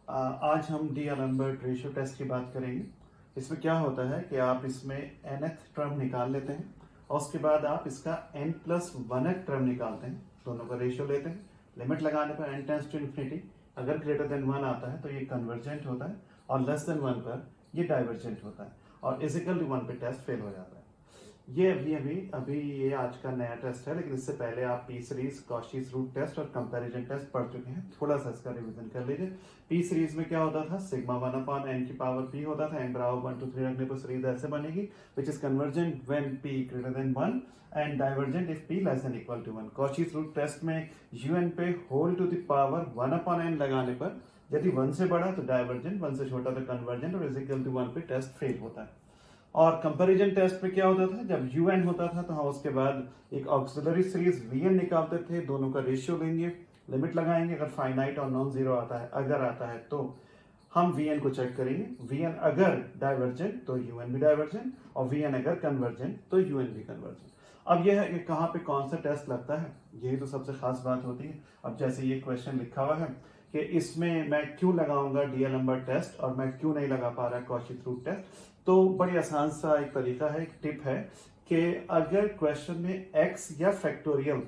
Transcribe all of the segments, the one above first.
आज हम D Alembert ratio test की बात करेंगे। इसमें क्या होता है कि आप इसमें nth टर्म निकाल लेते हैं और उसके बाद आप इसका n+1th टर्म निकालते हैं, दोनों का रेशियो लेते हैं। लिमिट लगाने पर n टेंड्स टू इन्फिनिटी, अगर ग्रेटर देन 1 आता है तो ये कन्वर्जेंट होता है और लेस देन 1 पर ये डाइवर्जेंट होता है और इजिकल टू 1 पे टेस्ट फेल हो जाता है। ये अभी ये आज का नया टेस्ट है, लेकिन इससे पहले आप p series, Cauchy's root test और कंपैरिजन टेस्ट पढ़ चुके हैं। थोड़ा सा इसका रिवीजन कर लीजिए। पी सीरीज में क्या होता था, सिग्मा 1/n की पावर p होता था, n बराबर 1 2 3 रखने पर सीरीज ऐसे बनेगी, which is convergent when p greater than 1 and divergent if p less than equal to 1। Cauchy's root test में un पे whole to the power 1/n लगाने पर यदि 1 से बड़ा तो डाइवर्जेंट, 1 से छोटा तो कन्वर्जेंट और इजिकल टू 1 पे टेस्ट फेल होता है। और कंपैरिजन टेस्ट में क्या होता था, जब un होता था तो हम उसके बाद एक ऑक्सिलरी सीरीज vn निकालते थे, दोनों का रेशियो लेंगे, लिमिट लगाएंगे, अगर फाइनाइट और नॉन जीरो आता है, अगर आता है तो हम vn को चेक करेंगे। vn अगर डाइवर्जेंट तो un भी डाइवर्जेंट और vn अगर कन्वर्जेंट तो un भी कन्वर्जेंट। अब यह है कि कहाँ पे कौन सा टेस्ट लगता है, यही तो सबसे खास बात होती है। अब जैसे ये क्वेश्चन लिखा हुआ है कि इसमें मैं क्यों लगाऊंगा डी एलम्बर्ट टेस्ट और मैं क्यों नहीं लगा पा रहा कॉची रूट टेस्ट, तो बड़ी आसान सा एक तरीका है, एक टिप है कि अगर क्वेश्चन में x या फैक्टोरियल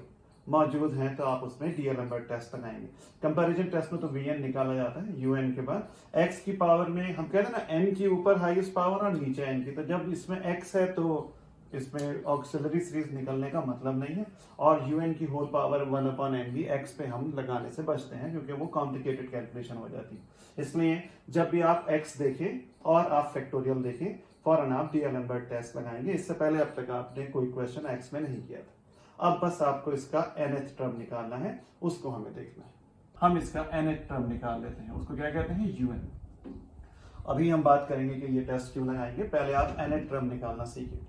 मौजूद हैं तो आप उसमें डी एलम्बर्ट टेस्ट लगाएंगे। कंपैरिजन टेस्ट में तो vn निकाला जाता है, un के बाद x की पावर में हम कहते हैं ना n की ऊपर हाईएस्ट पावर और नीचे n की, तो जब इसमें x है तो इसमें ऑक्सिलरी सीरीज निकलने का मतलब नहीं है और un की होल पावर 1/n भी x पे हम लगाने से बचते हैं क्योंकि वो कॉम्प्लिकेटेड कैलकुलेशन हो जाती है। इसलिए जब भी आप x देखें और आप फैक्टोरियल देखें, फौरन आप डी एलम्बर्ट टेस्ट लगाएंगे। इससे पहले अब तक आपने कोई क्वेश्चन x में नहीं किया था। अब बस आपको इसका nth टर्म निकालना है, उसको हमें देखना है। हम इसका nth टर्म निकाल लेते हैं, उसको क्या कहते हैं, un। अभी हम बात करेंगे कि ये टेस्ट क्यों लगाएंगे, पहले आप nth टर्म निकालना सीखिए।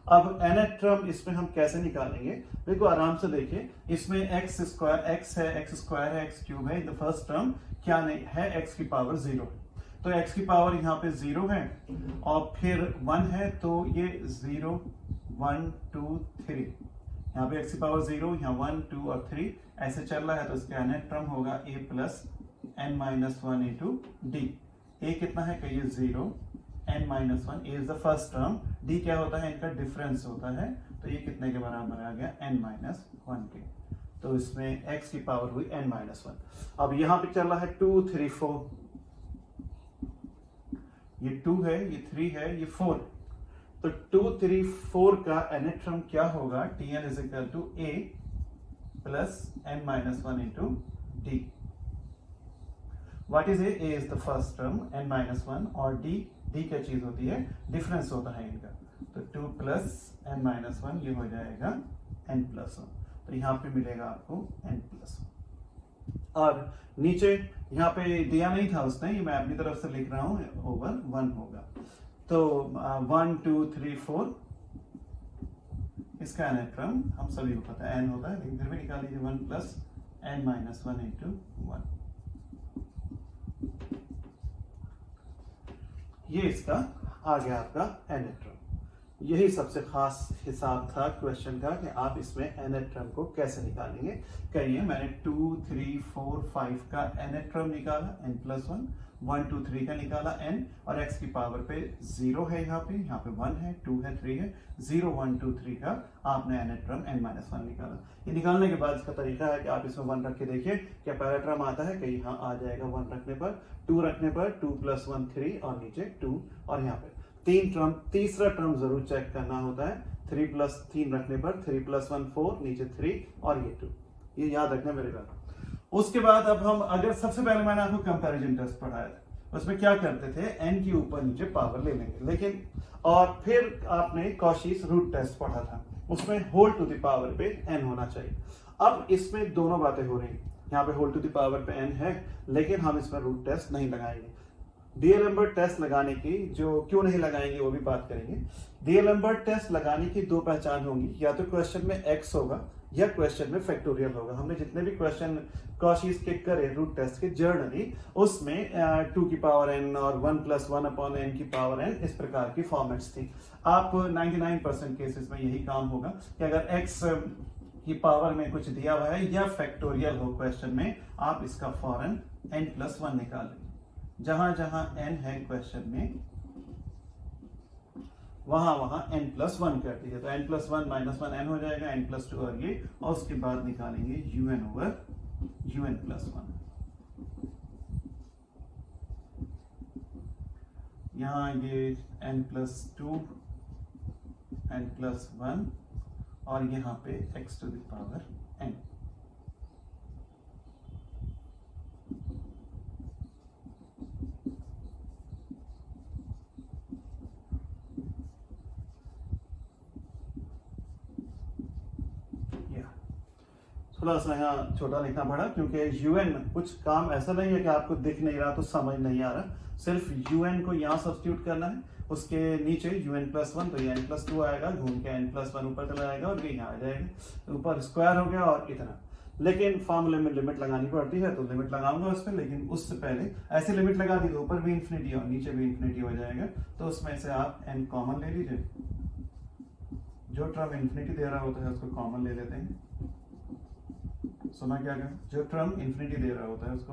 अब nth टर्म इसमें हम कैसे निकालेंगे, देखो आराम से देखिए। इसमें x स्क्वायर x है, x स्क्वायर है, x क्यूब है। इन द फर्स्ट टर्म क्या नहीं है, x की पावर 0 है, तो x की पावर यहाँ पे 0 है और फिर 1 है, तो ये 0 1 2 3, यहाँ पे x की पावर 0, यहाँ 1 2 और 3 ऐसे चल रहा है, तो इसका nth टर्म होगा a plus n-1 into D. a कितना है कि ये 0 n-1, a is the first term, d क्या होता है, इनका डिफरेंस होता है, तो ये कितने के बराबर आ गया, n-1 के, तो इसमें x की पावर हुई n-1। अब यहाँ पे चल रहा है 2 3 4, ये 2 है, ये 3 है, ये 4, तो 2 3 4 का nth टर्म क्या होगा, tn is equal to a plus n-1 into d. What is a? A is the first term, n-1 और d क्या चीज होती है, डिफरेंस होता है इनका, तो 2 प्लस n-1 ये हो जाएगा n+1, तो यहाँ पे मिलेगा आपको n+1। और नीचे यहाँ पे दिया नहीं था उसने, ये मैं अपनी तरफ से लिख रहा हूँ, ओवर 1 होगा, तो 1 2 3 4 इसका nth टर्म हम सभी को पता है n होता है, लेकिन फिर भी निकाल लीजिए 1 प्लस n-1 इंटू 1, ये इसका आ गया आपका nth टर्म। यही सबसे खास हिसाब था क्वेश्चन का कि आप इसमें nth टर्म को कैसे निकालेंगे। कहिए, मैंने 2 3 4 5 का nth टर्म निकाला, n+1, 1 2 3 का निकाला n, और x की पावर पे 0 है, यहाँ पे 1 है, 2 है, 3 है, 0 1 2 3 का आपने nth टर्म n-1 निकाला। ये निकालने के बाद इसका तरीका है कि आप इसमें 1 रख के देखिए क्या पहला टर्म आता है, कि यहाँ आ जाएगा 1 रखने पर, 2 रखने पर 2 प्लस 1 3 और नीचे 2, और यहाँ पे 3 टर्म, तीसरा टर्म जरूर चेक करना होता है, 3 प्लस 3 रखने पर 3 प्लस 1 4, नीचे 3 और ये 2, ये याद रखना मेरे बात। उसके बाद अब हम, अगर सबसे पहले मैंने आपको कंपैरिजन टेस्ट पढ़ाया था, उसमें क्या करते थे, n की ऊपर नीचे पावर ले लेंगे, लेकिन और फिर आपने कॉशीज रूट टेस्ट पढ़ा था, उसमें होल टू द पावर पे n होना चाहिए। अब इसमें दोनों बातें हो रही हैं, यहाँ पे होल टू द पावर पे n है, लेकिन हम इसमें रूट टेस्ट नहीं लगाएंगे। डी एलम्बर्ट टेस्ट लगाने की, जो क्यों नहीं लगाएंगे वो भी बात करेंगे। डी एलम्बर्ट टेस्ट लगाने की दो पहचान होंगी, या तो क्वेश्चन में x होगा या क्वेश्चन में फैक्टोरियल होगा। हमने जितने भी क्वेश्चन कॉशीज के करे रूट टेस्ट के जर्नली, उसमें 2 की पावर n और 1 प्लस 1/n की पावर n इस प्रकार की फॉर्मेट्स थी। आप 99% केसेस में यही काम होगा कि अगर x की पावर में कुछ दिया हुआ है या फैक्टोरियल हो क्वेश्चन में, आप इसका फौरन n+1 निकाल लेंगे। जहां जहां n है क्वेश्चन में वहां वहां n+1 कर दीजिए। तो n+1 -1 n हो जाएगा, n+2 और ये, और उसके बाद निकालेंगे un/un+1। यहाँ ये n+2 n+1 और यहाँ पे x⁴n। थोड़ा सा यहाँ छोटा लिखना पड़ा क्योंकि un कुछ काम ऐसा नहीं है कि आपको दिख नहीं रहा तो समझ नहीं आ रहा, सिर्फ un को यहाँ सब्स्टिट्यूट करना है, उसके नीचे un+1 तो ये n+2 आएगा, घूम के n+1 ऊपर चला जाएगा और ये यहाँ आ जाएगा, ऊपर स्क्वायर हो गया और इतना। लेकिन फॉर्मूले में लिमिट लगानी पड़ती है तो लिमिट लगाऊंगा उस पर, लेकिन उससे पहले ऐसी लिमिट लगा दी तो ऊपर भी इंफिनिटी और नीचे भी इंफिनिटी हो जाएगा। तो उसमें से आप n कॉमन ले लीजिए, जो टर्म इंफिनिटी दे रहा होता है उसको कॉमन ले लेते हैं। सुना क्या कहा, जो टर्म इंफिनिटी दे रहा होता है उसको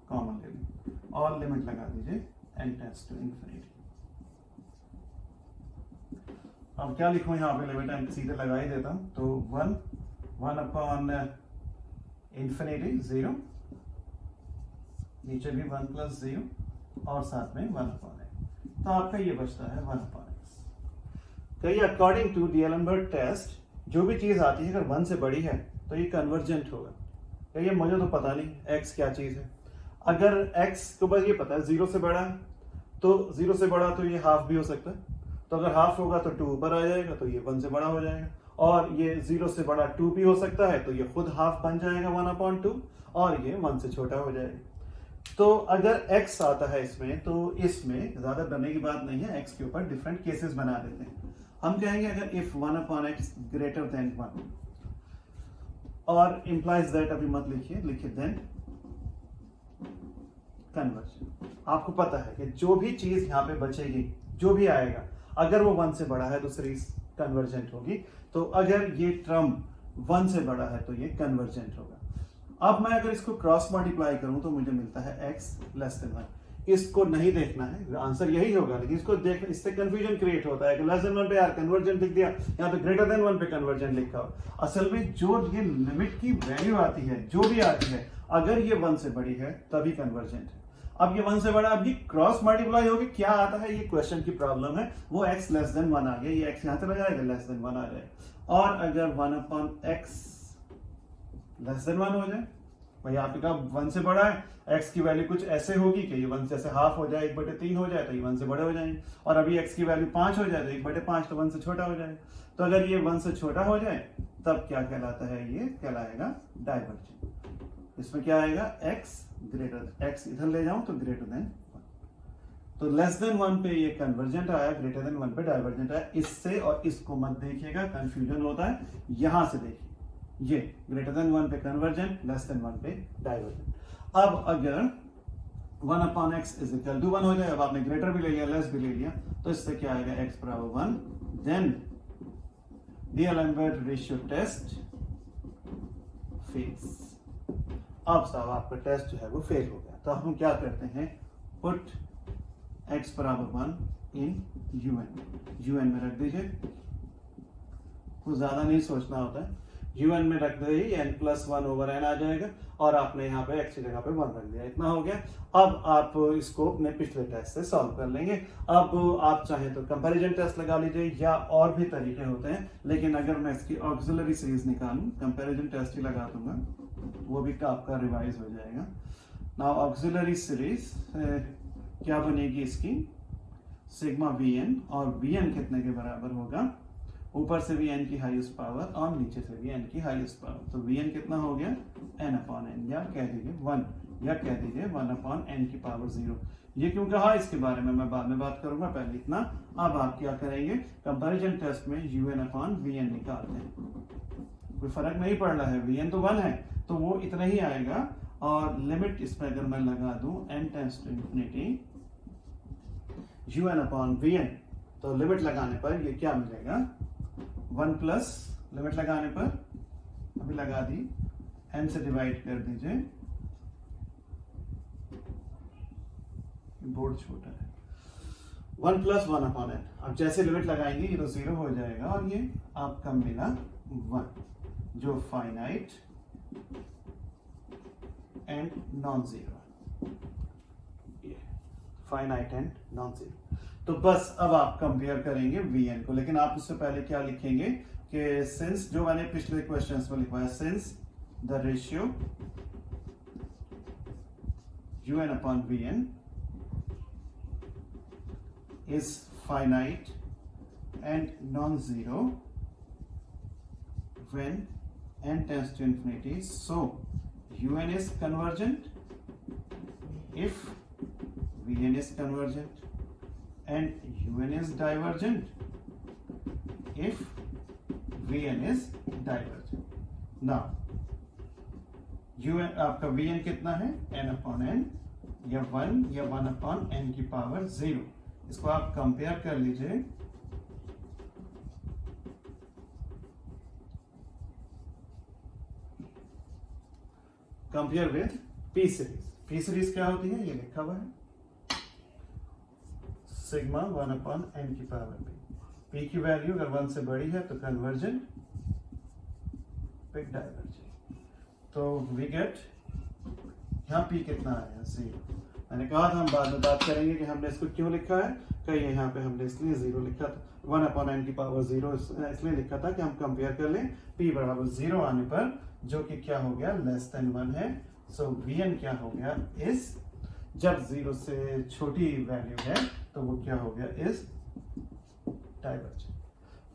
कॉमन ले लीजिए और लिमिट लगा दीजिए n टेंड्स टू इंफिनिटी। अब क्या लिखूं यहाँ पे, लिमिट n सीधे लगा ही देता हूं। तो 1 इंफिनिटी 0, नीचे भी 1+0 और साथ में 1/n। तो आपका ये बचता है 1/x। तो ये अकॉर्डिंग टू डीएलेम्बर्ट टेस्ट जो भी चीज आती है अगर 1 से बड़ी है तो ये कन्वर्जेंट होगा। तो ये मुझे तो पता नहीं x क्या चीज है, अगर x को बस ये पता है 0 से बड़ा है तो 0 से बड़ा तो ये हाफ भी हो सकता है, तो अगर हाफ होगा तो 2 ऊपर आ जाएगा तो ये 1 से बड़ा हो जाएगा, और ये 0 से बड़ा 2 भी हो सकता है तो ये खुद हाफ बन जाएगा 1/2 और ये 1 से छोटा हो जाएगा। तो अगर x आता है इसमें तो इसमें ज्यादा डरने की बात नहीं है, x के ऊपर डिफरेंट केसेस बना देते हैं। हम कहेंगे अगर इफ 1/x ग्रेटर देन 1 और implies that अभी मत लिखिए, लिखिए देन कन्वर्जन। आपको पता है कि जो भी चीज यहाँ पे बचेगी, जो भी आएगा, अगर वो 1 से बड़ा है तो सीरीज कन्वर्जेंट होगी। तो अगर ये टर्म 1 से बड़ा है तो ये कन्वर्जेंट होगा। अब मैं अगर इसको क्रॉस मल्टीप्लाई करूं तो मुझे मिलता है x लेस देन 1। इसको नहीं देखना है, आंसर यही होगा, लेकिन इसको देख, इससे कंफ्यूजन क्रिएट होता है कि लेस देन 1 पे यार कन्वर्जेंट लिख दिया, यहाँ पे ग्रेटर देन 1 पे कन्वर्जेंट लिखा हो। असल में जो ये लिमिट की वैल्यू आती है, जो भी आती है, अगर ये 1 से बड़ी है तभी कन्वर्जेंट है। अब ये 1 से बड़ा, अब ये क्रॉस मल्टीप्लाई होगी, क्या आता है ये क्वेश्चन की प्रॉब्लम है, वो x लेस देन 1 आ गया, ये x यहाँ से लगाएगा, लेस देन 1 आ जाएगा। और अगर 1/x लेस देन 1 हो जाए, भाई आपके कहा 1 से बड़ा है, x की वैल्यू कुछ ऐसे होगी कि ये 1 जैसे हाफ हो जाए, 1/3 हो जाए तो ये 1 से बड़े हो जाएंगे, और अभी x की वैल्यू 5 हो जाए तो 1/5 तो 1 से छोटा हो जाएगा। तो अगर ये 1 से छोटा हो जाए तब क्या कहलाता है, ये कहलाएगा डाइवर्जेंट। इसमें क्या आएगा, x ग्रेटर, x इधर ले जाऊं तो ग्रेटर देन 1। तो लेस देन 1 पे ये कन्वर्जेंट आया, ग्रेटर देन 1 पे डाइवर्जेंट आया। इससे और इसको मत देखिएगा, कंफ्यूजन होता है, यहां से देखिए, ये ग्रेटर देन 1 पे कन्वर्जेंट, लेस देन 1 पे डाइवर्जेंट। अब अगर 1/x इज इक्वल टू 1 हो जाए, अब आपने ग्रेटर भी ले लिया, लेस भी ले लिया, तो इससे क्या आएगा, x बराबर 1, then D'Alembert ratio test fails. अब साहब आपका टेस्ट जो है वो फेल हो गया। तो हम क्या करते हैं, पुट x बराबर 1 इन un में रख दीजिए, कुछ ज्यादा नहीं सोचना होता है, un में रख दे, n+1/n आ जाएगा, और आपने यहाँ पे x की जगह पे 1 रख दिया, इतना हो गया। अब आप इसको अपने पिछले टेस्ट से सॉल्व कर लेंगे। अब आप चाहें तो कंपैरिजन टेस्ट लगा लीजिए, या और भी तरीके होते हैं, लेकिन अगर मैं इसकी ऑक्सिलरी सीरीज निकालूं, कंपैरिजन टेस्ट ही लगा दूंगा, वो भी आपका रिवाइज हो जाएगा। नाउ ऑक्सिलरी सीरीज क्या बनेगी इसकी, सिग्मा vn, और vn कितने के बराबर होगा, ऊपर से भी n की हाईएस्ट पावर और नीचे से भी n की हाईएस्ट पावर। तो vn कितना हो गया, n/n, या कह दीजिए 1, या कह दीजिए 1/n की पावर 0। ये क्यों कहा, इसके बारे में मैं बाद में बात करूंगा, पहले इतना। अब आप क्या करेंगे, कंपैरिजन टेस्ट में un/vn निकालते हैं, कोई फर्क नहीं पड़ रहा है, vn तो 1 है तो वो इतना ही आएगा, और लिमिट इसमें अगर मैं लगा दूं n tends to infinity un/vn, तो लिमिट लगाने पर ये क्या मिलेगा, 1 प्लस लिमिट लगाने पर अभी लगा दी, n से डिवाइड कर दीजिए, बोर्ड छोटा है। 1 प्लस 1 अपॉन एन, अब जैसे लिमिट लगाएंगे ये तो 0 हो जाएगा और ये आपका मिला 1 जो finite and non zero, finite and non zero. तो बस अब आप कंपेयर करेंगे वीएन को, लेकिन आप उससे पहले क्या लिखेंगे कि सिंस, जो मैंने पिछले क्वेश्चंस में लिखवाया, since the ratio un upon vn is finite and non-zero when n tends to infinity, so un is convergent if vn is convergent and un is divergent if vn is divergent. Now un आपका vn कितना है, n upon n या 1 या 1 upon n की power 0। इसको आप compare कर लीजिए, compare with P series. P series क्या होती है, ये लिखा हुआ है, सिग्मा 1 अपॉन n की पावर p। p की वैल्यू अगर 1 से बड़ी है तो कन्वर्जेंट, फिर डाइवर्जेंट। तो वी गेट, यहाँ p कितना आया, 0। मैंने कहा था हम बाद में बात करेंगे कि हमने इसको क्यों लिखा है, कहीं यहाँ पे हमने इसलिए 0 लिखा था, 1 अपॉन n की पावर 0 इसलिए लिखा था कि हम कंपेयर कर लें p बराबर 0 आने पर, जो कि क्या हो गया, लेस देन 1 है। सो vn क्या हो गया, इस, जब 0 से छोटी वैल्यू है तो वो क्या हो गया, इज डाइवर्जेंट।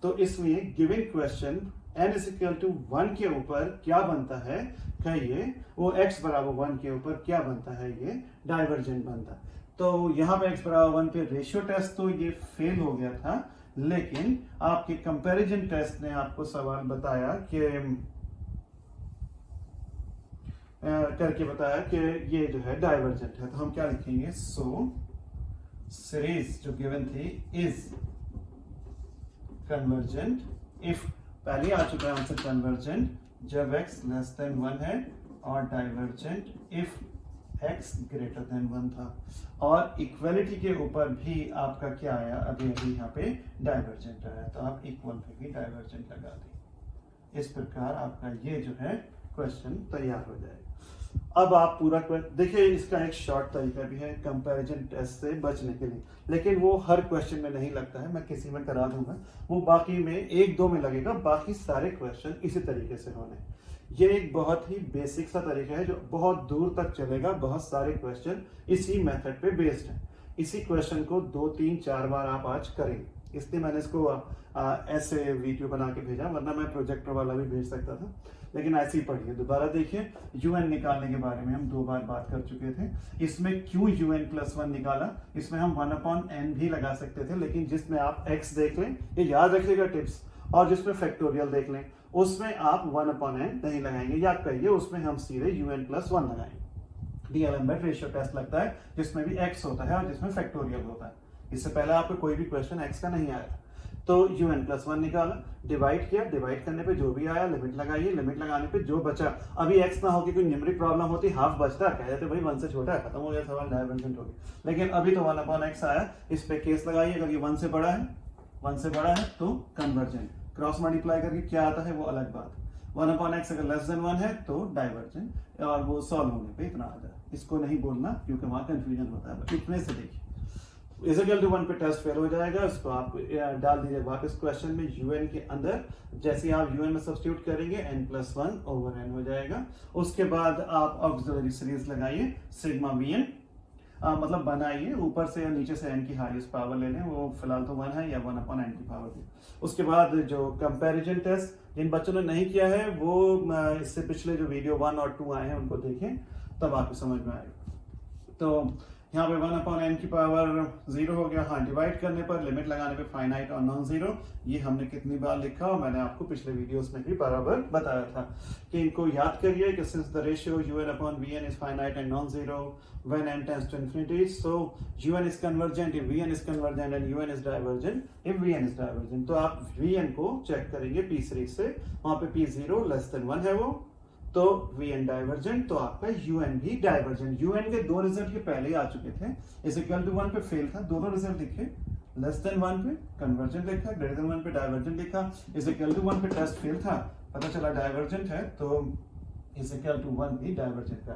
तो इसलिए given question n is equal to 1 के ऊपर क्या बनता है, कहिए, वो x बराबर 1 के ऊपर क्या बनता है, ये डाइवर्जेंट बनता है। तो यहाँ पे x बराबर 1 पे रेशियो टेस्ट तो ये फेल हो गया था, लेकिन आपके कंपैरिजन टेस्ट ने आपको सवाल बताया कि करके बताया कि ये जो है डाइवर्जेंट है। तो हम क्या लिखेंगे, सो सीरीज जो गिवन थी इज कन्वर्जेंट इफ, पहले आ चुका है आंसर कन्वर्जेंट जब x लेस देन 1 है, और divergent if x greater than 1 था। और इक्वलिटी के ऊपर भी आपका क्या आया, अभी अभी यहाँ पे डाइवर्जेंट आया, तो आप इक्वल पे भी डाइवर्जेंट लगा दें। इस प्रकार आपका ये जो है क्वेश्चन तैयार हो जाएगा। अब आप पूरा देखिए, इसका एक शॉर्ट तरीका भी है कंपैरिजन टेस्ट से बचने के लिए, लेकिन वो हर क्वेश्चन में नहीं लगता है, मैं किसी में करा दूंगा, वो बाकी में 1-2 में लगेगा, बाकी सारे क्वेश्चन इसी तरीके से होने। ये एक बहुत ही बेसिक सा तरीका है जो बहुत दूर तक चलेगा, बहुत सारे क्वेश्चन इसी मेथड पे बेस्ड है। इसी क्वेश्चन को 2, 3, 4 बार आप आज करेंगे, इसलिए मैंने इसको ऐसे वीडियो बना के भेजा, वरना मैं प्रोजेक्टर वाला भी भेज सकता था, लेकिन ऐसे ही पढ़िए, दोबारा देखिए। un निकालने के बारे में हम 2 बार बात कर चुके थे। इसमें क्यों un प्लस 1 निकाला, इसमें हम 1 अपॉन n भी लगा सकते थे, लेकिन जिसमें आप x देख लें, ये याद रखिएगा टिप्स, और जिसमें फैक्टोरियल देख लें उसमें आप 1 अपॉन n नहीं लगाएंगे, याद करिए, उसमें हम सीधे un प्लस 1 लगाएंगे। डीएलएमबेट रेशियो टेस्ट लगता है जिसमें भी x होता है और जिसमें फैक्टोरियल होता है। इससे पहले आपको कोई भी क्वेश्चन x का नहीं आया था। तो un प्लस 1 निकाला, डिवाइड किया, डिवाइड करने पे जो भी आया लिमिट लगाइए, लिमिट लगाने पे जो बचा, अभी x ना होगी कोई न्यूमेरिक प्रॉब्लम होती, हाफ बचता, कह देते भाई 1 से छोटा है, खत्म हो गया सवाल, डाइवर्जेंट हो गया। लेकिन अभी तो 1 अपॉन x आया, इस पे केस लगाइए, अगर ये 1 से बड़ा है, 1 से बड़ा है तो कन्वर्जेंट, क्रॉस मल्टीप्लाई करके क्या आता है वो अलग बात। 1 अपॉन x अगर लेस देन 1 है तो डाइवर्जेंट, और वो सॉल्व होने पे इतना आ जाए, इसको नहीं बोलना क्योंकि वहां कंफ्यूजन होता है। इतने से देखिए इज इक्वल टू 1 पे टेस्ट फेल हो जाएगा, उसको आप डाल दीजिए वापस क्वेश्चन में un के अंदर, जैसे आप un में सब्स्टिट्यूट करेंगे n प्लस 1 ओवर n हो जाएगा। उसके बाद आप ऑक्सिलरी सीरीज लगाइए, सिग्मा vn मतलब बनाइए, ऊपर से या नीचे से n की हाईएस्ट पावर ले लें, वो फिलहाल तो 1 है, या 1 अपॉन n की पावर भी। उसके बाद जो कंपैरिजन टेस्ट जिन बच्चों ने नहीं किया है वो इससे पिछले जो वीडियो 1 और 2 आए हैं उनको देखें, तब आपको समझ में आएगा। तो यहाँ पे 1 अपॉन n की पावर 0 हो गया। हाँ, डिवाइड करने पर, लिमिट लगाने पे फाइनाइट और नॉन जीरो, ये हमने कितनी बार लिखा और मैंने आपको पिछले वीडियोस में भी बराबर बताया था कि इनको याद करिए कि since the ratio un upon vn is finite and non zero when n tends to infinity, so un is convergent if vn is convergent and un is divergent if vn is divergent. तो आप vn को check करेंगे p series से, वहां पे p 0 less than 1 है वो, तो वी एन डाइवर्जेंट, तो आपका यू एन भी डाइवर्जेंट। यू एन के दो रिजल्ट के पहले ही आ चुके थे, इज इक्वल टू 1 पे फेल था, दोनों रिजल्ट लिखे, लेस देन 1 पे कन्वर्जेंट लिखा, ग्रेटर देन 1 पे डाइवर्जेंट लिखा, इज इक्वल टू 1 पे टेस्ट फेल था, पता चला डाइवर्जेंट है, तो इज इक्वल टू 1 भी डाइवर्जेंट का